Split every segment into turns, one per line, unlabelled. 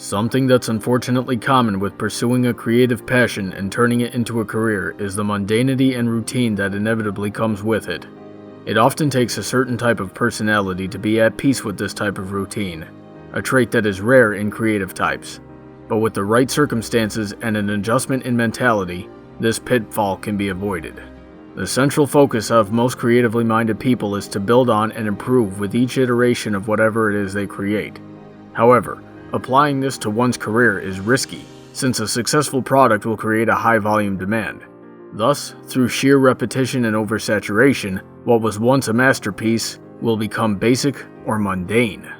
Something that's unfortunately common with pursuing a creative passion and turning it into a career is the mundanity and routine that inevitably comes with it. It often takes a certain type of personality to be at peace with this type of routine, a trait that is rare in creative types. But with the right circumstances and an adjustment in mentality, this pitfall can be avoided. The central focus of most creatively minded people is to build on and improve with each iteration of whatever it is they create. However, applying this to one's career is risky, since a successful product will create a high-volume demand. Thus, through sheer repetition and oversaturation, what was once a masterpiece will become basic or mundane.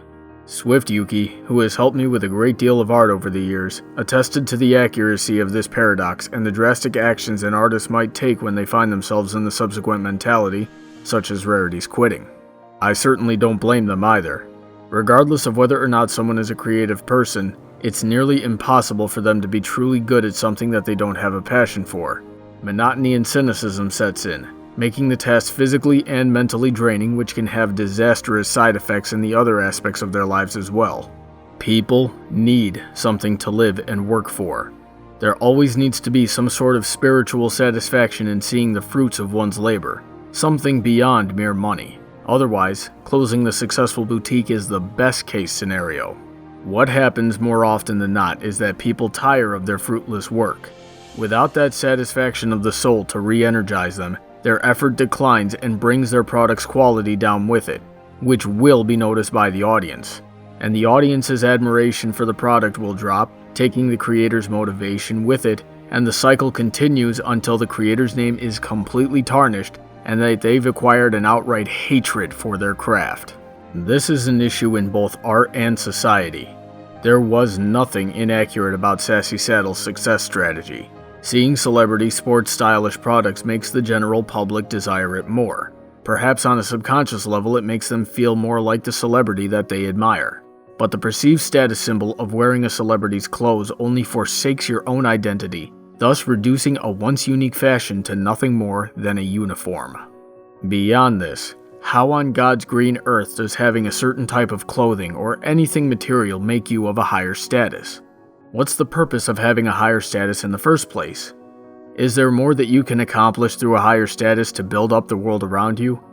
Swift Yuki, who has helped me with a great deal of art over the years, attested to the accuracy of this paradox and the drastic actions an artist might take when they find themselves in the subsequent mentality, such as Rarity's quitting. I certainly don't blame them either. Regardless of whether or not someone is a creative person, it's nearly impossible for them to be truly good at something that they don't have a passion for. Monotony and cynicism sets in, making the task physically and mentally draining, which can have disastrous side effects in the other aspects of their lives as well. People need something to live and work for. There always needs to be some sort of spiritual satisfaction in seeing the fruits of one's labor, something beyond mere money. Otherwise, closing the successful boutique is the best case scenario. What happens more often than not is that people tire of their fruitless work. Without that satisfaction of the soul to re-energize them, their effort declines and brings their product's quality down with it, which will be noticed by the audience. And the audience's admiration for the product will drop, taking the creator's motivation with it, and the cycle continues until the creator's name is completely tarnished and that they've acquired an outright hatred for their craft. This is an issue in both art and society. There was nothing inaccurate about Sassy Saddle's success strategy. Seeing celebrity sports stylish products makes the general public desire it more. Perhaps on a subconscious level it makes them feel more like the celebrity that they admire. But the perceived status symbol of wearing a celebrity's clothes only forsakes your own identity, thus reducing a once unique fashion to nothing more than a uniform. Beyond this, how on God's green earth does having a certain type of clothing or anything material make you of a higher status? What's the purpose of having a higher status in the first place? Is there more that you can accomplish through a higher status to build up the world around you?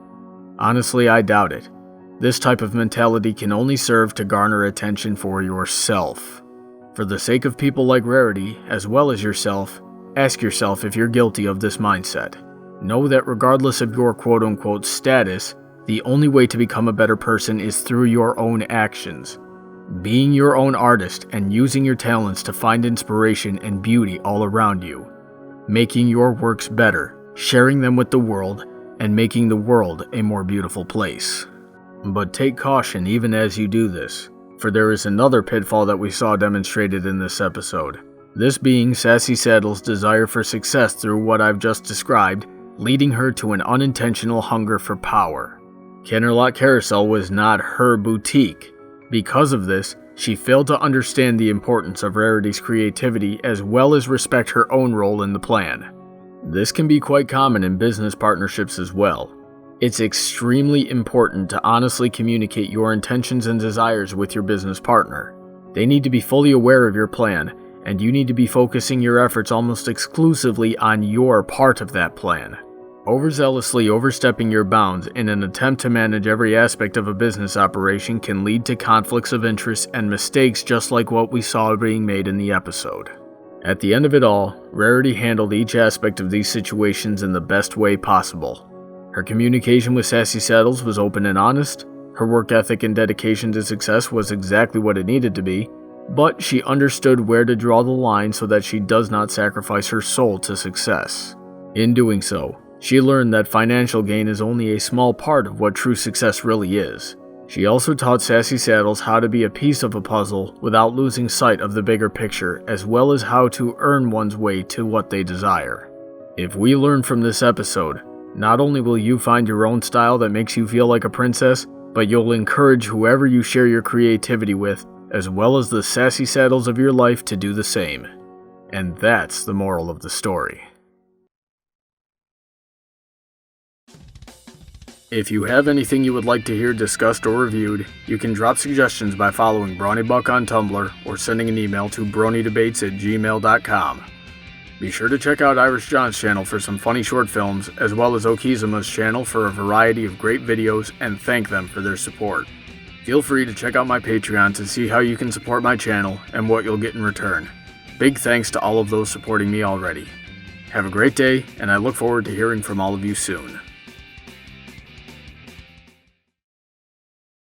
Honestly, I doubt it. This type of mentality can only serve to garner attention for yourself. For the sake of people like Rarity, as well as yourself, ask yourself if you're guilty of this mindset. Know that regardless of your quote-unquote status, the only way to become a better person is through your own actions. Being your own artist and using your talents to find inspiration and beauty all around you. Making your works better, sharing them with the world, and making the world a more beautiful place. But take caution even as you do this, for there is another pitfall that we saw demonstrated in this episode. This being Sassy Saddle's desire for success through what I've just described, leading her to an unintentional hunger for power. Canterlot Carousel was not her boutique. Because of this, she failed to understand the importance of Rarity's creativity as well as respect her own role in the plan. This can be quite common in business partnerships as well. It's extremely important to honestly communicate your intentions and desires with your business partner. They need to be fully aware of your plan, and you need to be focusing your efforts almost exclusively on your part of that plan. Overzealously overstepping your bounds in an attempt to manage every aspect of a business operation can lead to conflicts of interest and mistakes just like what we saw being made in the episode. At the end of it all, Rarity handled each aspect of these situations in the best way possible. Her communication with Sassy Saddles was open and honest, her work ethic and dedication to success was exactly what it needed to be, but she understood where to draw the line so that she does not sacrifice her soul to success. In doing so, she learned that financial gain is only a small part of what true success really is. She also taught Sassy Saddles how to be a piece of a puzzle without losing sight of the bigger picture, as well as how to earn one's way to what they desire. If we learn from this episode, not only will you find your own style that makes you feel like a princess, but you'll encourage whoever you share your creativity with, as well as the Sassy Saddles of your life, to do the same. And that's the moral of the story. If you have anything you would like to hear discussed or reviewed, you can drop suggestions by following BrawnyBuck on Tumblr or sending an email to bronydebates@gmail.com. Be sure to check out Irish John's channel for some funny short films, as well as Okizuma's channel for a variety of great videos, and thank them for their support. Feel free to check out my Patreon to see how you can support my channel and what you'll get in return. Big thanks to all of those supporting me already. Have a great day, and I look forward to hearing from all of you soon.